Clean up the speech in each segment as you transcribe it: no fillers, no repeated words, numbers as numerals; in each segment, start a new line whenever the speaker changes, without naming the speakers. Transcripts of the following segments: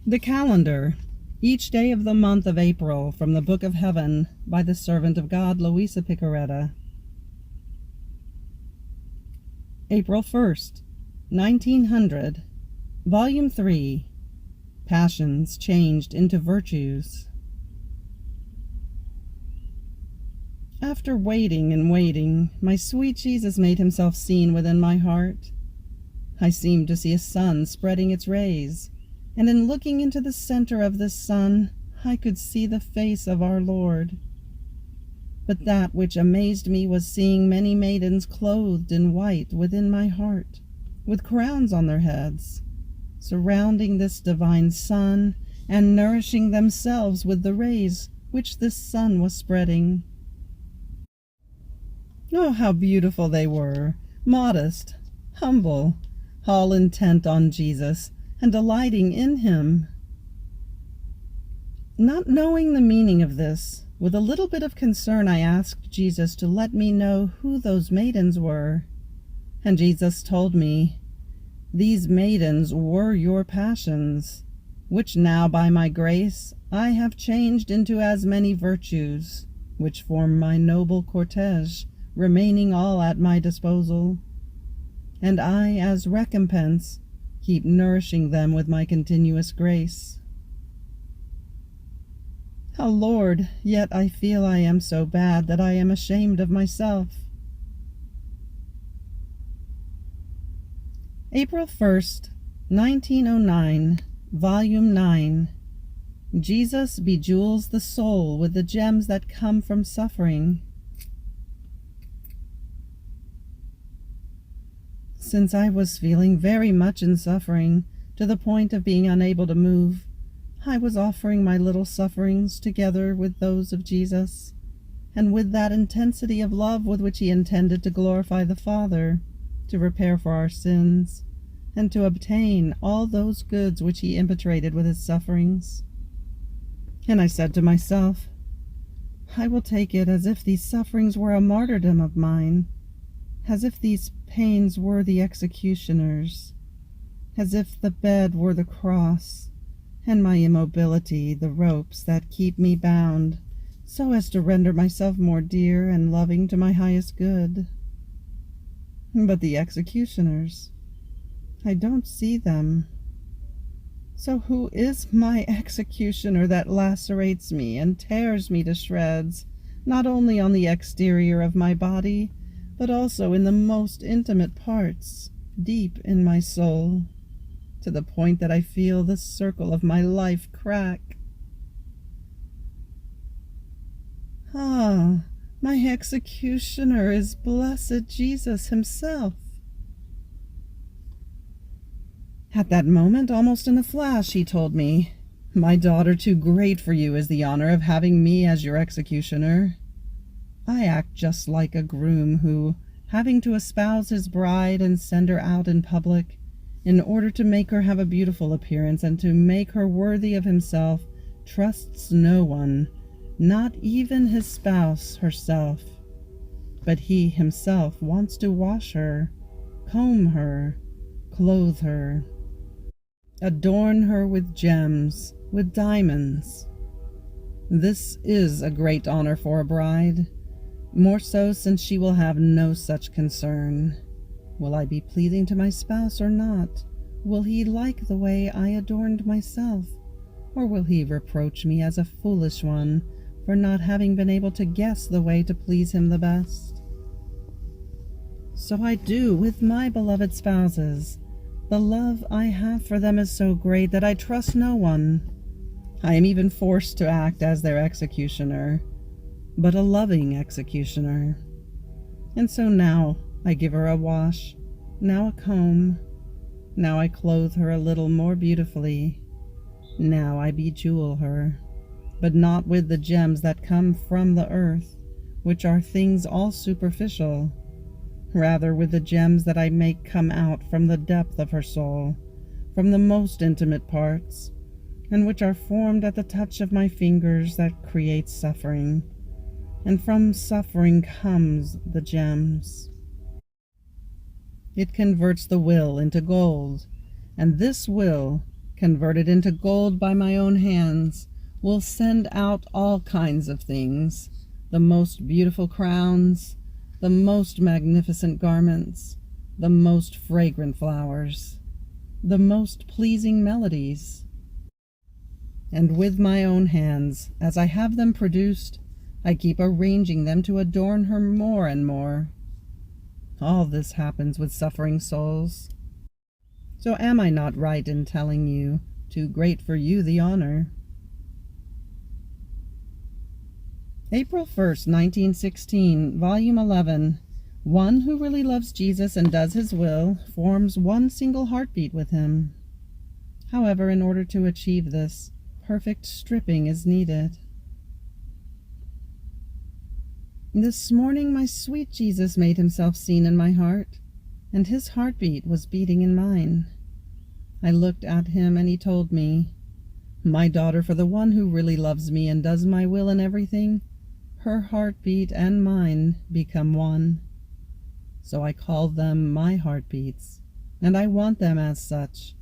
The calendar, each day of the month of April, from the Book of Heaven, by the servant of God, Luisa Picaretta. April 1st, 1900, Volume 3, Passions Changed into Virtues. After waiting and waiting, my sweet Jesus made himself seen within my heart. I seemed to see a sun spreading its rays, and in looking into the center of this sun, I could see the face of our Lord. But that which amazed me was seeing many maidens clothed in white within my heart, with crowns on their heads, surrounding this divine sun and nourishing themselves with the rays which this sun was spreading. Oh, how beautiful they were, modest, humble, all intent on Jesus and delighting in him. Not knowing the meaning of this, with a little bit of concern I asked Jesus to let me know who those maidens were. And Jesus told me, "These maidens were your passions, which now by my grace I have changed into as many virtues, which form my noble cortege, remaining all at my disposal. And I, as recompense, keep nourishing them with my continuous grace." Oh, Lord, yet I feel I am so bad that I am ashamed of myself. April 1st, 1909, Volume 9. Jesus bejewels the soul with the gems that come from suffering. Since I was feeling very much in suffering, to the point of being unable to move, I was offering my little sufferings together with those of Jesus, and with that intensity of love with which he intended to glorify the Father, to repair for our sins, and to obtain all those goods which he impetrated with his sufferings. And I said to myself, I will take it as if these sufferings were a martyrdom of mine, as if these pains were the executioners, as if the bed were the cross, and my immobility the ropes that keep me bound, so as to render myself more dear and loving to my highest good. But the executioners, I don't see them. So who is my executioner that lacerates me and tears me to shreds, not only on the exterior of my body, but also in the most intimate parts, deep in my soul, to the point that I feel the circle of my life crack? Ah, my executioner is blessed Jesus himself. At that moment, almost in a flash, he told me, "My daughter, too great for you is the honor of having me as your executioner. I act just like a groom who, having to espouse his bride and send her out in public, in order to make her have a beautiful appearance and to make her worthy of himself, trusts no one, not even his spouse herself. But he himself wants to wash her, comb her, clothe her, adorn her with gems, with diamonds. This is a great honor for a bride, more so since she will have no such concern. Will I be pleasing to my spouse or not? Will he like the way I adorned myself? Or will he reproach me as a foolish one for not having been able to guess the way to please him the best? So I do with my beloved spouses. The love I have for them is so great that I trust no one. I am even forced to act as their executioner, but a loving executioner. And so now I give her a wash, now a comb, now I clothe her a little more beautifully, now I bejewel her, but not with the gems that come from the earth, which are things all superficial, rather with the gems that I make come out from the depth of her soul, from the most intimate parts, and which are formed at the touch of my fingers that create suffering, and from suffering comes the gems. It converts the will into gold, and this will, converted into gold by my own hands, will send out all kinds of things, the most beautiful crowns, the most magnificent garments, the most fragrant flowers, the most pleasing melodies. And with my own hands, as I have them produced, I keep arranging them to adorn her more and more. All this happens with suffering souls. So am I not right in telling you, too great for you the honor? April 1st, 1916, Volume 11. One who really loves Jesus and does his will forms one single heartbeat with him. However, in order to achieve this, perfect stripping is needed. This morning my sweet Jesus made himself seen in my heart, and his heartbeat was beating in mine. I looked at him and he told me, "My daughter, for the one who really loves me and does my will in everything, her heartbeat and mine become one. So I call them my heartbeats, and I want them as such,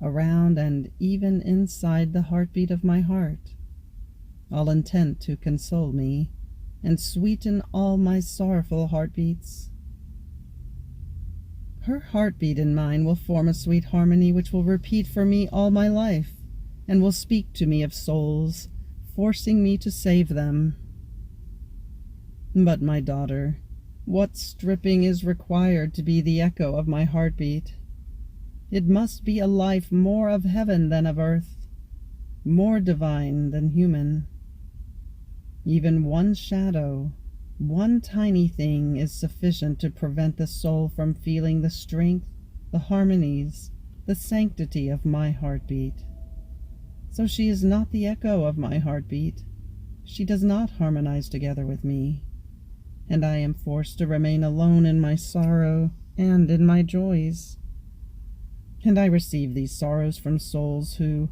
around and even inside the heartbeat of my heart, all intent to console me and sweeten all my sorrowful heartbeats. Her heartbeat and mine will form a sweet harmony which will repeat for me all my life, and will speak to me of souls, forcing me to save them. But, my daughter, what stripping is required to be the echo of my heartbeat? It must be a life more of heaven than of earth, more divine than human. Even one shadow, one tiny thing is sufficient to prevent the soul from feeling the strength, the harmonies, the sanctity of my heartbeat. So she is not the echo of my heartbeat. She does not harmonize together with me, and I am forced to remain alone in my sorrow and in my joys. And I receive these sorrows from souls who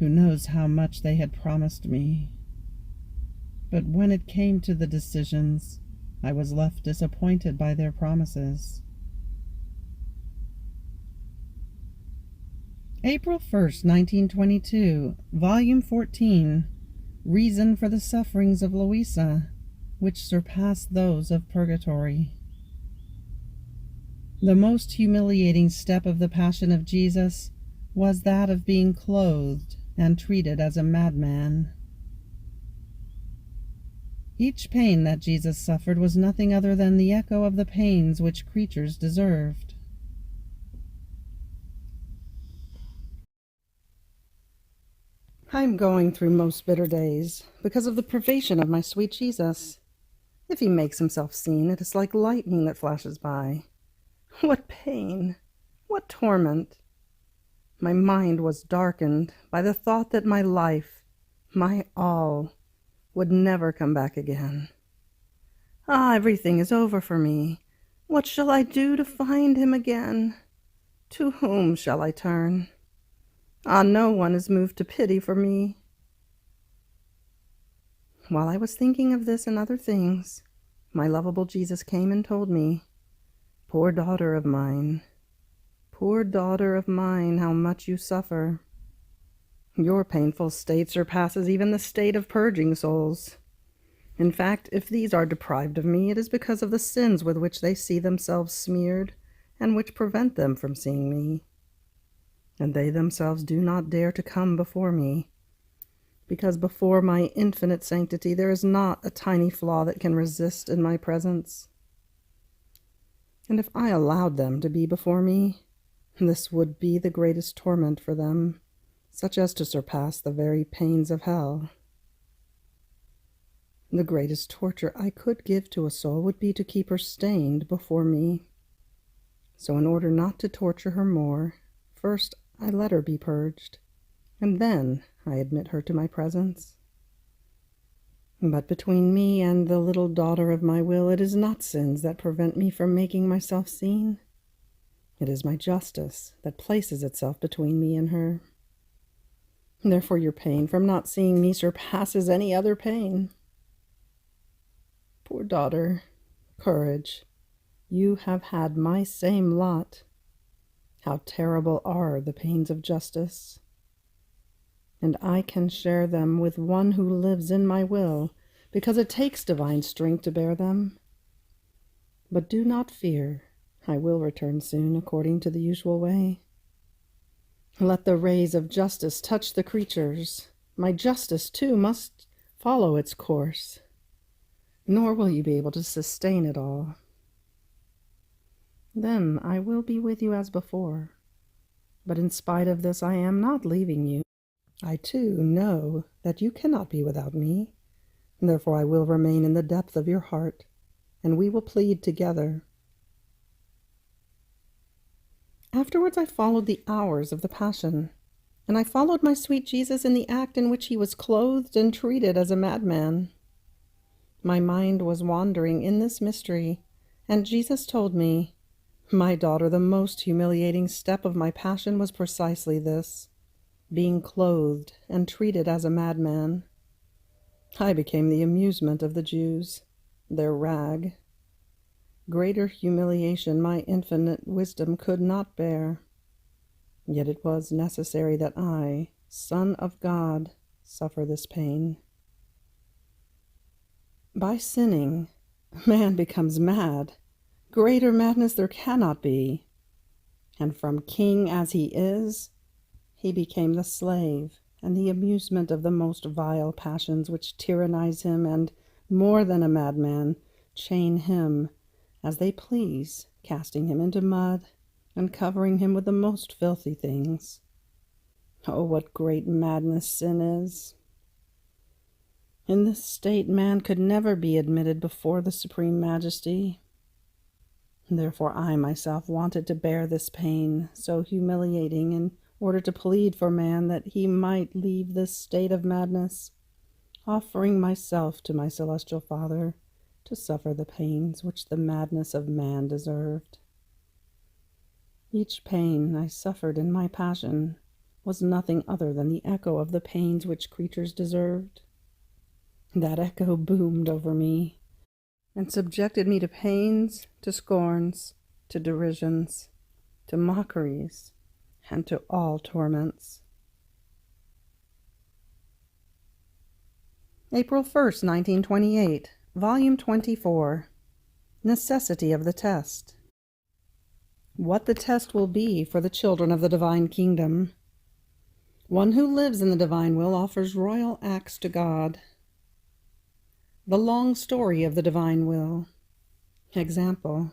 knows how much they had promised me. But when it came to the decisions, I was left disappointed by their promises. April 1st, 1922, Volume 14, Reason for the Sufferings of Luisa, which surpass those of purgatory. The most humiliating step of the Passion of Jesus was that of being clothed and treated as a madman. Each pain that Jesus suffered was nothing other than the echo of the pains which creatures deserved. I'm going through most bitter days because of the privation of my sweet Jesus. If he makes himself seen, it is like lightning that flashes by. What pain! What torment! My mind was darkened by the thought that my life, my all, would never come back again. Ah, everything is over for me. What shall I do to find him again? To whom shall I turn? Ah, no one is moved to pity for me. While I was thinking of this and other things, my lovable Jesus came and told me, "Poor daughter of mine, poor daughter of mine, how much you suffer. Your painful state surpasses even the state of purging souls. In fact, if these are deprived of me, it is because of the sins with which they see themselves smeared, and which prevent them from seeing me. And they themselves do not dare to come before me, because before my infinite sanctity there is not a tiny flaw that can resist in my presence. And if I allowed them to be before me, this would be the greatest torment for them, such as to surpass the very pains of hell. The greatest torture I could give to a soul would be to keep her stained before me. So in order not to torture her more, first I let her be purged, and then I admit her to my presence. But between me and the little daughter of my will, it is not sins that prevent me from making myself seen. It is my justice that places itself between me and her. Therefore your pain from not seeing me surpasses any other pain. Poor daughter, courage, you have had my same lot. How terrible are the pains of justice! and I can share them with one who lives in my will, because it takes divine strength to bear them. But do not fear, I will return soon according to the usual way. Let the rays of justice touch the creatures. My justice, too, must follow its course, nor will you be able to sustain it all. Then I will be with you as before. But in spite of this, I am not leaving you. I, too, know that you cannot be without me. Therefore I will remain in the depth of your heart, and we will plead together. Afterwards I followed the hours of the Passion, and I followed my sweet Jesus in the act in which he was clothed and treated as a madman. My mind was wandering in this mystery, and Jesus told me, "My daughter, the most humiliating step of my passion was precisely this, being clothed and treated as a madman. I became the amusement of the Jews, their rag. Greater humiliation my infinite wisdom could not bear. Yet it was necessary that I, Son of God, suffer this pain. By sinning, man becomes mad. Greater madness there cannot be. And from king as he is, he became the slave and the amusement of the most vile passions which tyrannize him and, more than a madman, chain him as they please, casting him into mud and covering him with the most filthy things. Oh, what great madness sin is! In this state man could never be admitted before the Supreme Majesty. Therefore I myself wanted to bear this pain, so humiliating, in order to plead for man that he might leave this state of madness, offering myself to my celestial Father to suffer the pains which the madness of man deserved. Each pain I suffered in my passion was nothing other than the echo of the pains which creatures deserved. That echo boomed over me and subjected me to pains, to scorns, to derisions, to mockeries, and to all torments. April 1st, 1928, Volume 24. Necessity of the Test. What the test will be for the children of the divine kingdom. One who lives in the divine will offers royal acts to God. The long story of the divine will. Example.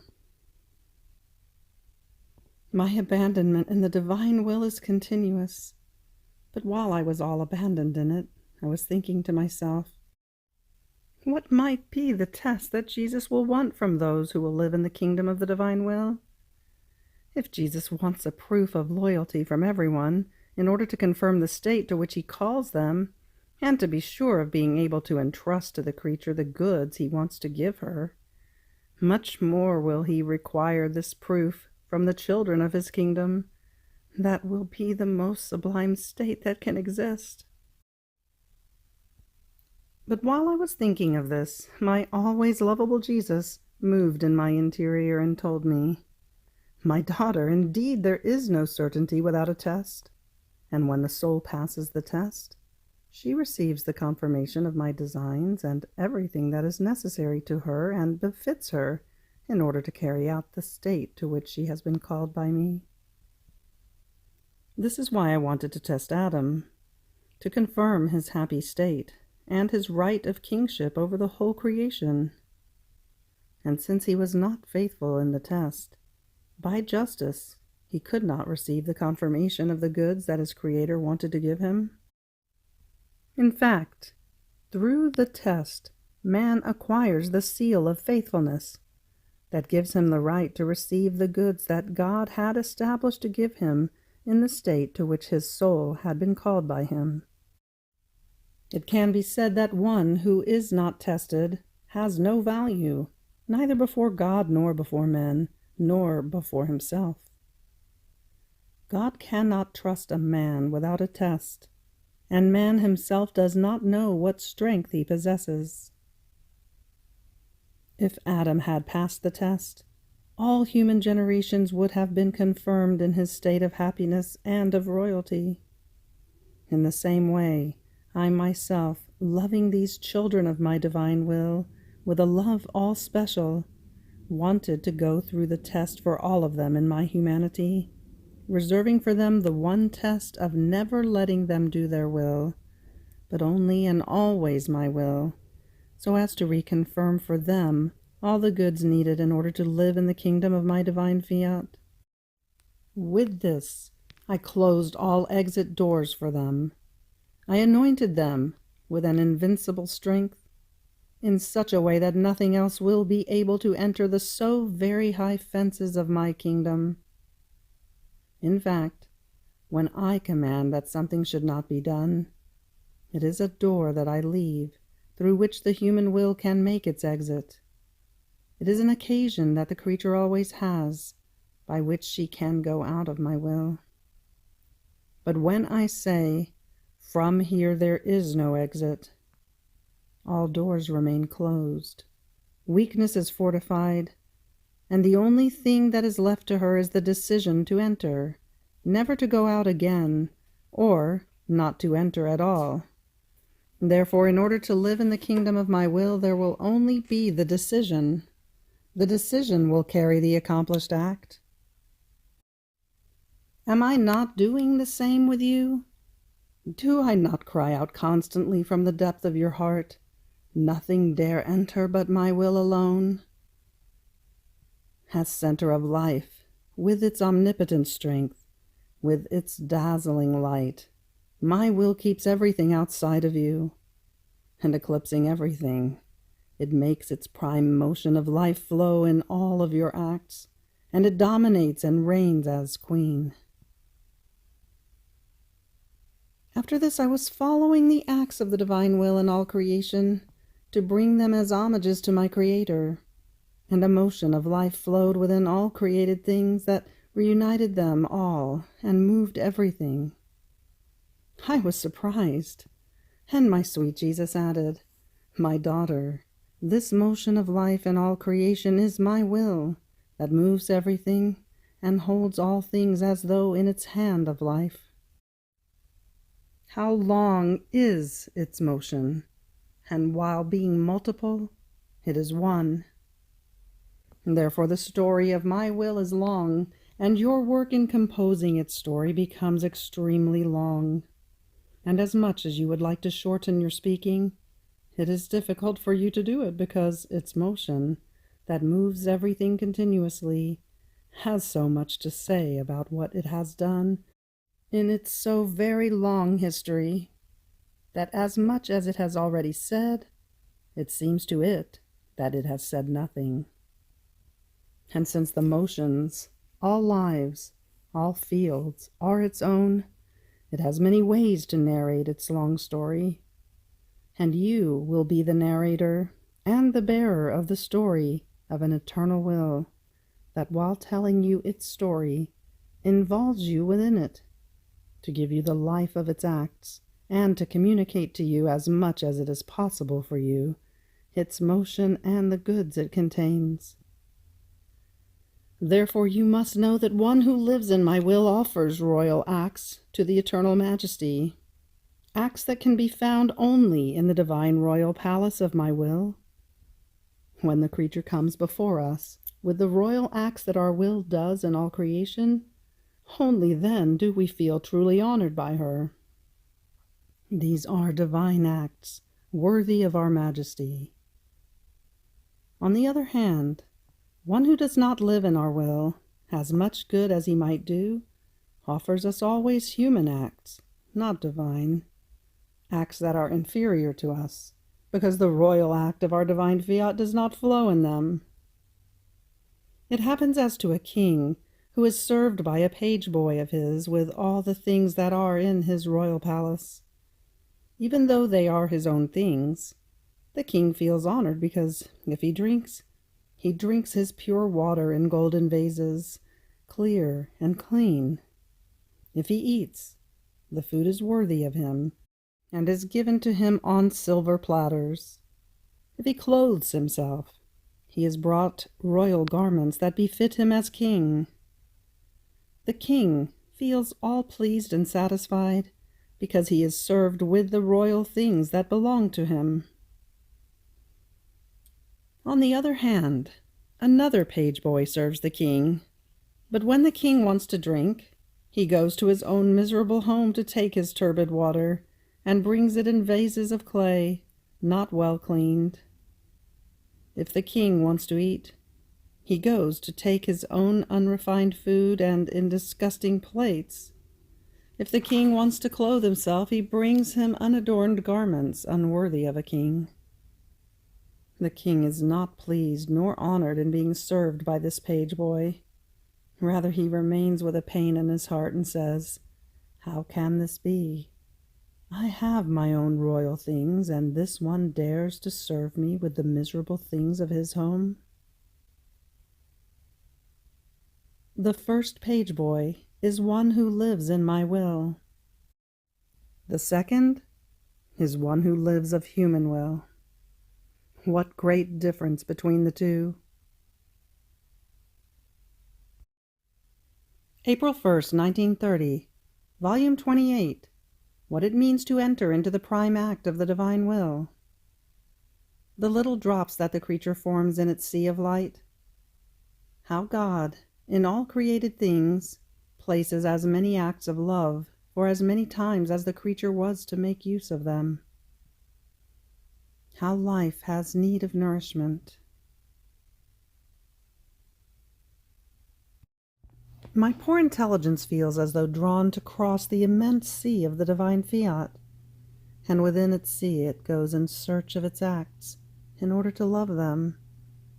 My abandonment in the divine will is continuous, but while I was all abandoned in it, I was thinking to myself, what might be the test that Jesus will want from those who will live in the kingdom of the divine will? If Jesus wants a proof of loyalty from everyone in order to confirm the state to which he calls them, and to be sure of being able to entrust to the creature the goods he wants to give her, much more will he require this proof from the children of his kingdom. That will be the most sublime state that can exist. But while I was thinking of this, my always lovable Jesus moved in my interior and told me, "My daughter, indeed there is no certainty without a test, and when the soul passes the test, she receives the confirmation of my designs and everything that is necessary to her and befits her in order to carry out the state to which she has been called by me. This is why I wanted to test Adam, to confirm his happy state and his right of kingship over the whole creation. And since he was not faithful in the test, by justice he could not receive the confirmation of the goods that his Creator wanted to give him. In fact, through the test, man acquires the seal of faithfulness that gives him the right to receive the goods that God had established to give him in the state to which his soul had been called by him. It can be said that one who is not tested has no value, neither before God nor before men, nor before himself. God cannot trust a man without a test, and man himself does not know what strength he possesses. If Adam had passed the test, all human generations would have been confirmed in his state of happiness and of royalty. In the same way, I myself, loving these children of my divine will, with a love all special, wanted to go through the test for all of them in my humanity, reserving for them the one test of never letting them do their will, but only and always my will, so as to reconfirm for them all the goods needed in order to live in the kingdom of my divine fiat. With this, I closed all exit doors for them. I anointed them with an invincible strength, in such a way that nothing else will be able to enter the so very high fences of my kingdom. In fact, when I command that something should not be done, it is a door that I leave through which the human will can make its exit. It is an occasion that the creature always has, by which she can go out of my will. But when I say, "From here there is no exit," all doors remain closed. Weakness is fortified, and the only thing that is left to her is the decision to enter, never to go out again, or not to enter at all. Therefore, in order to live in the kingdom of my will, there will only be the decision. The decision will carry the accomplished act. Am I not doing the same with you? Do I not cry out constantly from the depth of your heart, "Nothing dare enter but my will alone"? As center of life, with its omnipotent strength, with its dazzling light, my will keeps everything outside of you, and eclipsing everything, it makes its prime motion of life flow in all of your acts, and it dominates and reigns as queen. After this, I was following the acts of the divine will in all creation, to bring them as homages to my Creator, and a motion of life flowed within all created things that reunited them all and moved everything. I was surprised, and my sweet Jesus added, "My daughter, this motion of life in all creation is my will, that moves everything and holds all things as though in its hand of life. How long is its motion, and while being multiple, it is one. Therefore the story of my will is long, and your work in composing its story becomes extremely long. And as much as you would like to shorten your speaking, it is difficult for you to do it because its motion, that moves everything continuously, has so much to say about what it has done in its so very long history, that as much as it has already said, it seems to it that it has said nothing. And since the motions, all lives, all fields, are its own, it has many ways to narrate its long story, and you will be the narrator and the bearer of the story of an eternal will, that while telling you its story, involves you within it, to give you the life of its acts, and to communicate to you as much as it is possible for you, its motion and the goods it contains. Therefore you must know that one who lives in my will offers royal acts to the eternal majesty, acts that can be found only in the divine royal palace of my will. When the creature comes before us with the royal acts that our will does in all creation, only then do we feel truly honored by her. These are divine acts, worthy of our majesty. On the other hand, one who does not live in our will, as much good as he might do, offers us always human acts, not divine, acts that are inferior to us, because the royal act of our divine fiat does not flow in them. It happens as to a king who is served by a page boy of his with all the things that are in his royal palace. Even though they are his own things, the king feels honored because if he drinks his pure water in golden vases, clear and clean. If he eats, the food is worthy of him, and is given to him on silver platters. If he clothes himself, he is brought royal garments that befit him as king. The king feels all pleased and satisfied because he is served with the royal things that belong to him. On the other hand, another page boy serves the king, but when the king wants to drink, he goes to his own miserable home to take his turbid water, and brings it in vases of clay, not well cleaned. If the king wants to eat, he goes to take his own unrefined food and in disgusting plates. If the king wants to clothe himself, he brings him unadorned garments unworthy of a king. The king is not pleased nor honored in being served by this page boy. Rather, he remains with a pain in his heart and says, "How can this be? I have my own royal things, and this one dares to serve me with the miserable things of his home." The first page boy is one who lives in my will. The second is one who lives of human will. What great difference between the two! April 1st, 1930, Volume 28, What It Means to Enter into the Prime Act of the Divine Will. The little drops that the creature forms in its sea of light. How God, in all created things, places as many acts of love for as many times as the creature was to make use of them. How life has need of nourishment. My poor intelligence feels as though drawn to cross the immense sea of the divine Fiat, and within its sea it goes in search of its acts, in order to love them,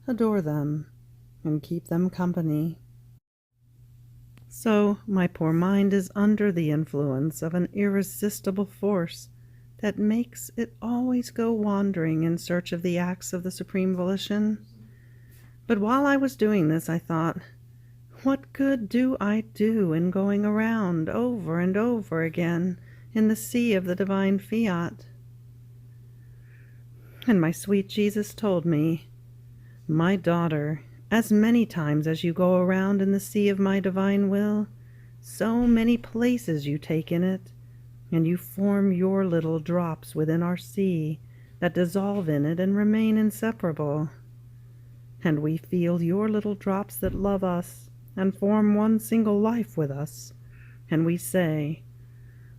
adore them, and keep them company. So my poor mind is under the influence of an irresistible force that makes it always go wandering in search of the acts of the supreme volition. But while I was doing this, I thought, what good do I do in going around over and over again in the sea of the divine Fiat? And my sweet Jesus told me, "My daughter, as many times as you go around in the sea of my divine will, so many places you take in it, and you form your little drops within our sea that dissolve in it and remain inseparable. And we feel your little drops that love us and form one single life with us, and we say,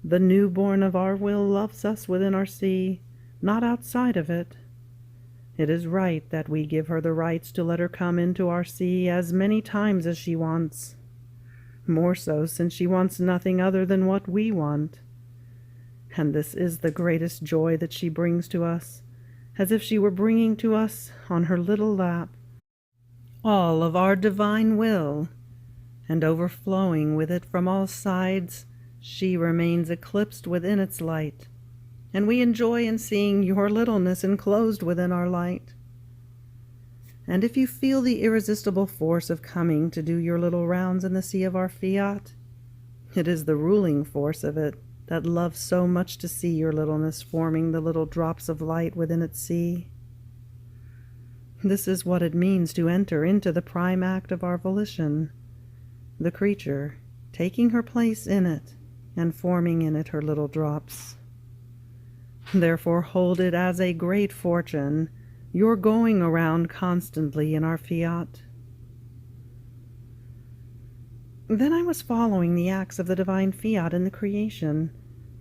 'The newborn of our will loves us within our sea, not outside of it.' It is right that we give her the rights to let her come into our sea as many times as she wants, more so since she wants nothing other than what we want. And this is the greatest joy that she brings to us, as if she were bringing to us on her little lap all of our divine will, and overflowing with it from all sides, she remains eclipsed within its light, and we enjoy in seeing your littleness enclosed within our light. And if you feel the irresistible force of coming to do your little rounds in the sea of our Fiat, it is the ruling force of it that loves so much to see your littleness forming the little drops of light within its sea. This is what it means to enter into the prime act of our volition, the creature taking her place in it and forming in it her little drops. Therefore hold it as a great fortune, your going around constantly in our Fiat." Then I was following the acts of the divine Fiat in the creation,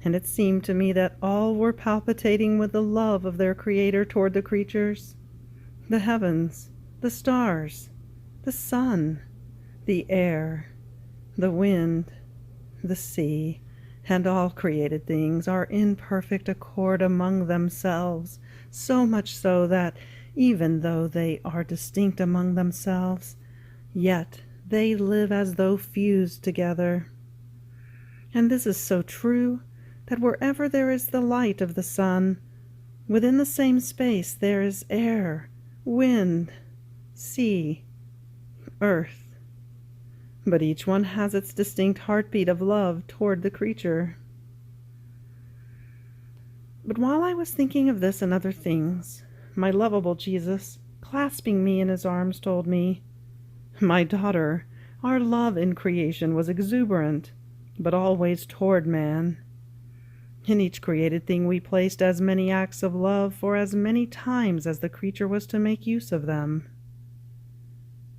and it seemed to me that all were palpitating with the love of their Creator toward the creatures. The heavens, the stars, the sun, the air, the wind, the sea, and all created things are in perfect accord among themselves, so much so that, even though they are distinct among themselves, yet they live as though fused together. And this is so true that wherever there is the light of the sun, within the same space there is air, wind, sea, earth. But each one has its distinct heartbeat of love toward the creature. But while I was thinking of this and other things, my lovable Jesus, clasping me in his arms, told me, "My daughter, our love in creation was exuberant, but always toward man. In each created thing we placed as many acts of love for as many times as the creature was to make use of them.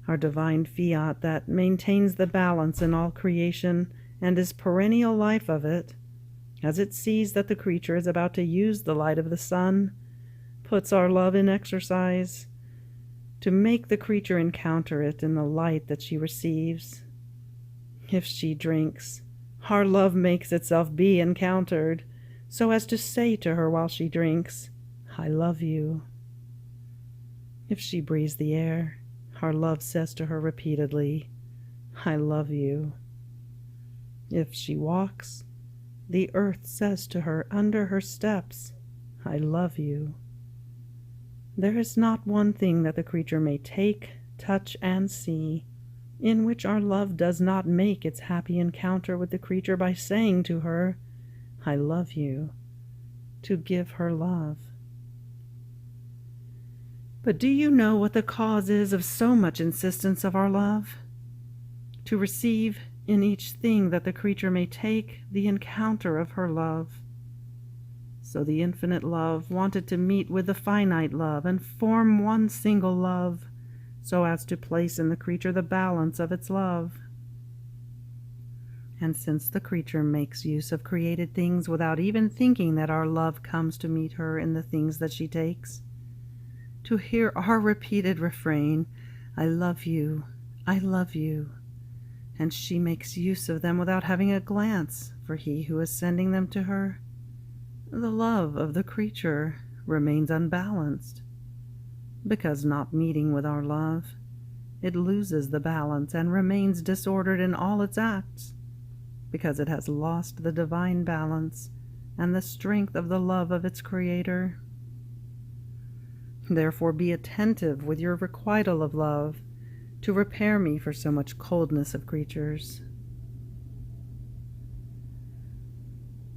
Our divine fiat that maintains the balance in all creation and is perennial life of it, as it sees that the creature is about to use the light of the sun, puts our love in exercise to make the creature encounter it in the light that she receives. If she drinks, our love makes itself be encountered, so as to say to her while she drinks, "I love you." If she breathes the air, our love says to her repeatedly, "I love you." If she walks, the earth says to her under her steps, "I love you." There is not one thing that the creature may take, touch, and see, in which our love does not make its happy encounter with the creature by saying to her, "I love you," to give her love. But do you know what the cause is of so much insistence of our love? To receive in each thing that the creature may take the encounter of her love. So the infinite love wanted to meet with the finite love and form one single love, so as to place in the creature the balance of its love. And since the creature makes use of created things without even thinking that our love comes to meet her in the things that she takes, to hear our repeated refrain, "I love you, I love you," and she makes use of them without having a glance for he who is sending them to her, the love of the creature remains unbalanced, because not meeting with our love, it loses the balance and remains disordered in all its acts, because it has lost the divine balance and the strength of the love of its Creator. Therefore be attentive with your requital of love to repair me for so much coldness of creatures.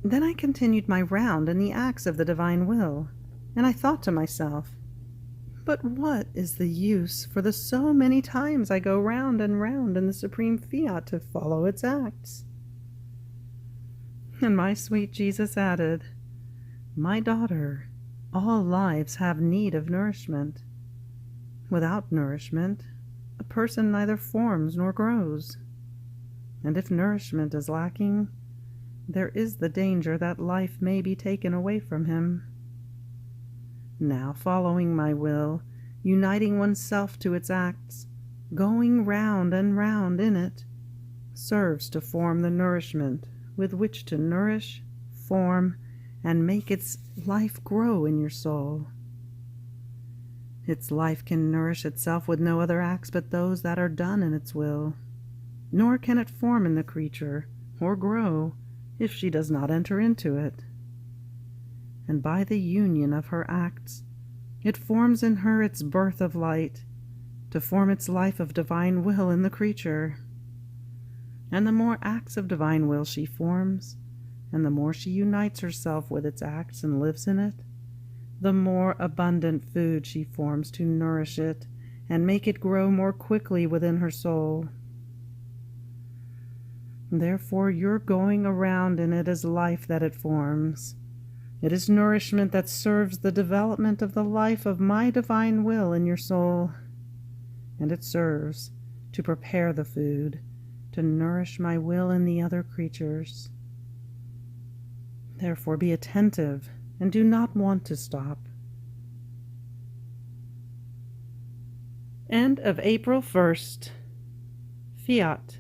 Then I continued my round in the acts of the divine will, and I thought to myself, but what is the use for the so many times I go round and round in the supreme fiat to follow its acts? And my sweet Jesus added, "My daughter, all lives have need of nourishment. Without nourishment, a person neither forms nor grows. And if nourishment is lacking, there is the danger that life may be taken away from him. Now, following my will, uniting oneself to its acts, going round and round in it, serves to form the nourishment with which to nourish, form, and make its life grow in your soul. Its life can nourish itself with no other acts but those that are done in its will, nor can it form in the creature, or grow, if she does not enter into it. And by the union of her acts, it forms in her its birth of light, to form its life of divine will in the creature. And the more acts of divine will she forms, and the more she unites herself with its acts and lives in it, the more abundant food she forms to nourish it and make it grow more quickly within her soul. Therefore your going around in it is life that it forms. It is nourishment that serves the development of the life of my divine will in your soul, and it serves to prepare the food, to nourish my will in the other creatures. Therefore be attentive and do not want to stop. End of April 1st. Fiat.